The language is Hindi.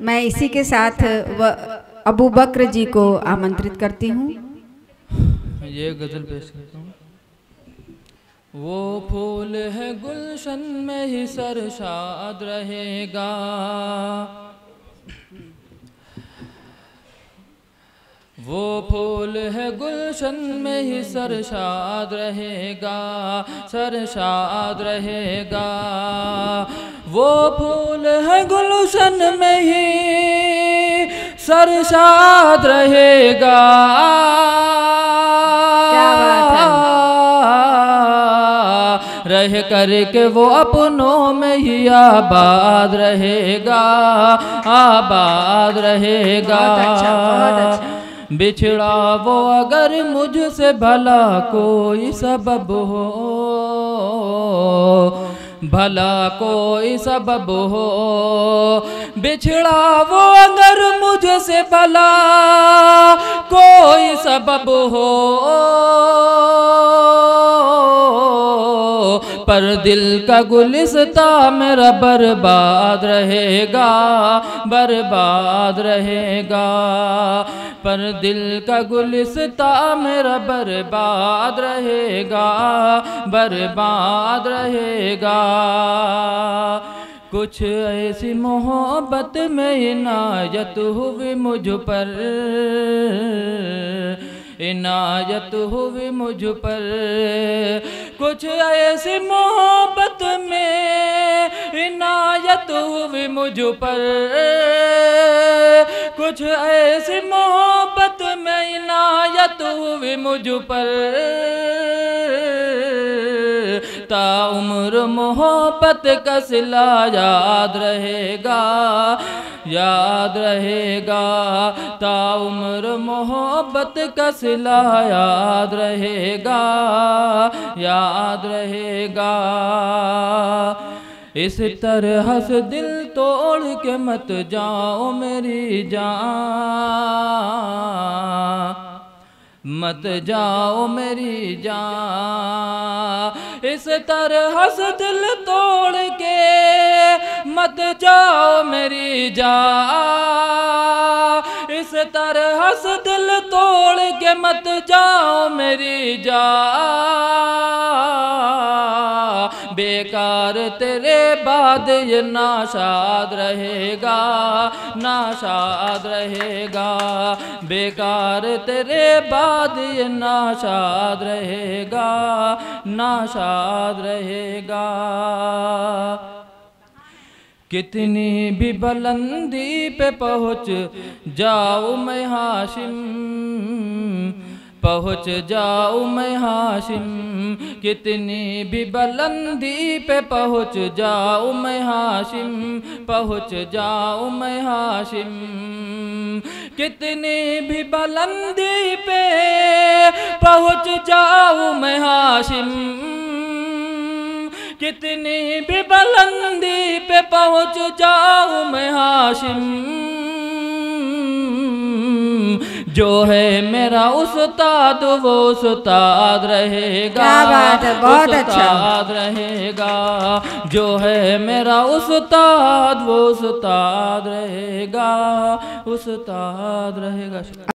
मैं इसी के साथ अबू बकर जी को आमंत्रित करती हूँ। ये गजल पेश करता हूँ। वो फूल है गुलशन में ही सरशाद रहेगा, वो फूल है गुलशन में ही सरशाद रहेगा, सरशाद रहेगा। वो फूल है गुलशन में ही सरशाद रहेगा। क्या बात है। रह करके वो अपनों में ही आबाद रहेगा, आबाद रहेगा। बहुत अच्छा। बिछड़ा वो अगर मुझसे भला कोई सबब हो, भला कोई सबब हो। बिछड़ा वो अगर मुझसे भला कोई सबब हो, पर दिल का गुलिस्ता मेरा बर्बाद रहेगा, बर्बाद रहेगा। पर दिल का गुलिस्ता मेरा बर्बाद रहेगा, बर्बाद रहेगा। कुछ ऐसी मोहब्बत में इनायत हुई मुझ पर, इनायत हुई मुझ पर। कुछ ऐसी मोहब्बत में इनायत हुई मुझ पर, कुछ ऐसी मोहब्बत में इनायत हुई मुझ पर। ताउम्र मोहब्बत का सिला याद रहेगा, याद रहेगा। ताउम्र मोहब्बत का सिला याद रहेगा, याद रहेगा। इस तरह से दिल तोड़ के मत जाओ मेरी जान, मत जाओ मेरी जान। इस तरह से दिल तोड़ के मत जाओ मेरी जान। इस तरह से दिल तोड़ के मत जाओ मेरी जान। बेकार तेरे बाद ये नाशाद रहेगा, नाशाद रहेगा। बेकार तेरे बाद ये नाशाद रहेगा, नाशाद रहेगा। कितनी भी बुलंदी पे पहुँच जाऊँ मैं हाशिम, पहुँच जाऊँ मैं हाशिम। कितनी भी बुलंदी पे पहुँच जाऊँ मैं हाशिम, पहुँच जाऊँ मैं हाशिम। कितनी भी बुलंदी पे पहुँच जाऊँ मैं हाशिम, कितनी भी बुलंदी पे पहुँच जाऊँ मैं हाशिम। जो है मेरा उस्ताद वो उस्ताद रहेगा, क्या बात है, बहुत अच्छा। उस्ताद रहेगा। जो है मेरा उस्ताद वो उस्ताद रहेगा, उस्ताद रहेगा।